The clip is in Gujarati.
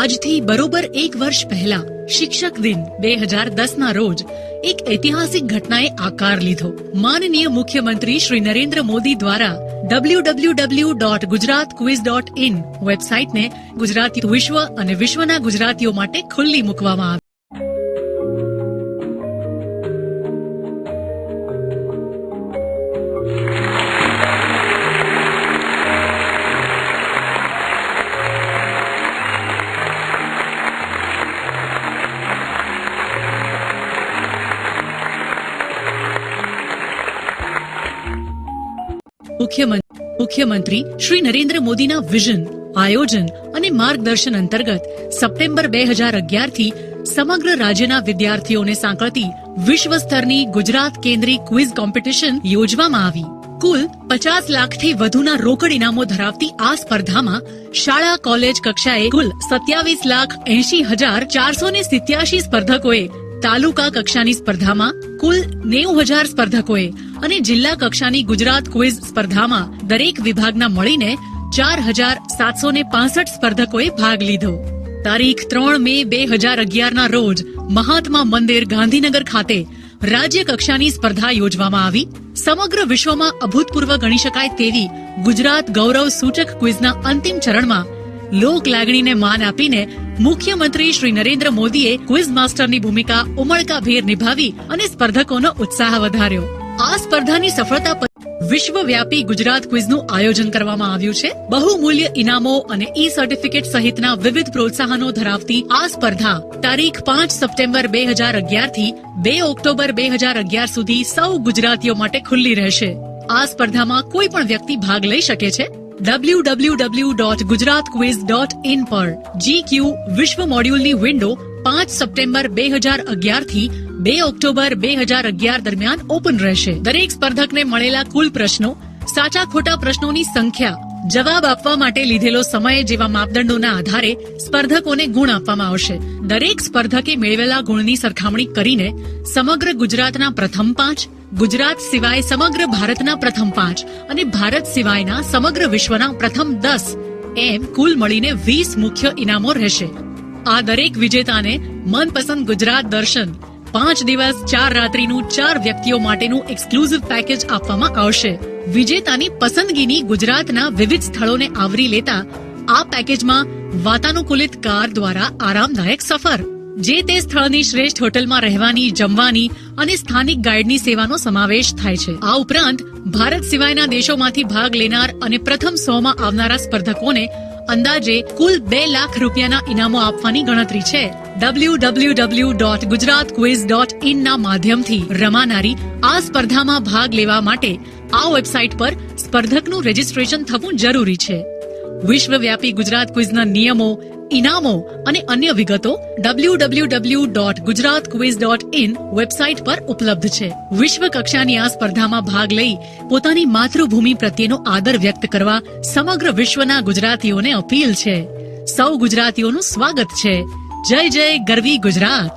આજથી બરોબર 1 વર્ષ પહેલા શિક્ષક દિન 2010ના રોજ એક ઐતિહાસિક ઘટનાએ આકાર લીધો. માનનીય મુખ્યમંત્રી શ્રી નરેન્દ્ર મોદી દ્વારા www.gujaratquiz.in વેબસાઇટને ગુજરાતી વિશ્વ અને વિશ્વના ગુજરાતીઓ માટે ખુલ્લી મૂકવામાં આવી. મુખ્યમંત્રી શ્રી નરેન્દ્ર મોદીના વિઝન, આયોજન અને માર્ગદર્શન અંતર્ગત સપ્ટેમ્બર 2011 થી સમગ્ર રાજ્યના વિદ્યાર્થીઓને સાંકળતી વિશ્વ સ્તરની ગુજરાત કેન્દ્રી ક્વિઝ કોમ્પિટિશન યોજવામાં આવી. કુલ 50 લાખથી વધુના રોકડ ઇનામો ધરાવતી આ સ્પર્ધામાં શાળા કોલેજ કક્ષાએ કુલ 27,80,487 સ્પર્ધકોએ, તાલુકા કક્ષાની સ્પર્ધામાં કુલ 90,000 સ્પર્ધકોએ અને જિલ્લા કક્ષાની ગુજરાત ક્વિઝ સ્પર્ધામાં દરેક વિભાગના મળીને 4,765 સ્પર્ધકોએ ભાગ લીધો. તારીખ 3 મે 2011ના રોજ મહાત્મા મંદિર, ગાંધીનગર ખાતે રાજ્ય કક્ષાની સ્પર્ધા યોજવામાં આવી. સમગ્ર વિશ્વમાં અભૂતપૂર્વ ગણી શકાય તેવી ગુજરાત ગૌરવ સૂચક ક્વિઝના અંતિમ ચરણમાં લોક લાગણીને માન આપીને મુખ્યમંત્રી શ્રી નરેન્દ્ર મોદીએ ક્વિઝ માસ્ટરની ભૂમિકા ઉમળકાભેર નિભાવી અને સ્પર્ધકોનો ઉત્સાહ વધાર્યો. આ સ્પર્ધાની સફળતા વિશ્વવ્યાપી ગુજરાત ક્વિઝનું આયોજન કરવામાં આવ્યું છે. બહુમૂલ્ય ઇનામો અને ઈ સર્ટિફિકેટ સહિતના વિવિધ પ્રોત્સાહનો ધરાવતી આ સ્પર્ધા તારીખ 5 સપ્ટેમ્બર 2011 થી 2 ઓક્ટોબર 2011 સુધી સૌ ગુજરાતીઓ માટે ખુલ્લી રહેશે. આ સ્પર્ધામાં કોઈ પણ વ્યક્તિ ભાગ લઈ શકે છે. www.gujaratquiz.in પર GQ વિશ્વ મોડ્યુલની વિન્ડો 5 સપ્ટેમ્બર 2011 થી 2 ઓક્ટોબર 2011 દરમિયાન ઓપન રહેશે. દરેક સ્પર્ધકને મળેલા કુલ પ્રશ્નો, સાચા ખોટા પ્રશ્નોની સંખ્યા, જવાબ આપવા માટે લીધેલો સમય જેવા માપદંડોના આધારે સ્પર્ધકોને ગુણ આપવામાં આવશે. દરેક સ્પર્ધકે મેળવેલા ગુણની સરખામણી કરીને સમગ્ર ગુજરાતના પ્રથમ 5, ગુજરાત સિવાય સમગ્ર ભારતના પ્રથમ 5 અને ભારત સિવાયના સમગ્ર વિશ્વના પ્રથમ 10 એમ કુલ મળીને 20 મુખ્ય ઇનામો રહેશે. આ દરેક વિજેતાને મનપસંદ ગુજરાત દર્શન 5 દિવસ 4 રાત્રિનું 4 વ્યક્તિઓ માટેનું એક્સક્લુઝિવ પેકેજ આપવામાં આવશે. વિજેતાની પસંદગીની ગુજરાતના વિવિધ સ્થળોને આવરી લેતા આ પેકેજમાં વાતાનુકૂલિત કાર દ્વારા આરામદાયક સફર, જે તે સ્થળની શ્રેષ્ઠ હોટલમાં રહેવાની, જમવાની અને સ્થાનિક ગાઈડની સેવાનો સમાવેશ થાય છે. આ ઉપરાંત ભારત સિવાયના દેશોમાંથી ભાગ લેનાર અને પ્રથમ 100માં આવનારા સ્પર્ધકોને અંદાજે કુલ 2 લાખ રૂપિયાના ઇનામો આપવાની ગણતરી છે. www.gujaratquiz.in ના માધ્યમથી રમાનારી આ સ્પર્ધામાં ભાગ લેવા માટે આ વેબસાઇટ પર સ્પર્ધકનું રજીસ્ટ્રેશન થવું જરૂરી છે. વિશ્વવ્યાપી ગુજરાત ક્વિઝના નિયમો, ઇનામો અને અન્ય વિગતો www.gujaratquiz.in વેબસાઇટ પર ઉપલબ્ધ છે. વિશ્વ કક્ષાની આ સ્પર્ધામાં ભાગ લઈ પોતાની માતૃભૂમિ પ્રત્યેનો આદર વ્યક્ત કરવા સમગ્ર વિશ્વના ગુજરાતીઓને અપીલ છે. સૌ ગુજરાતીઓનું સ્વાગત છે. જય જય ગરવી ગુજરાત.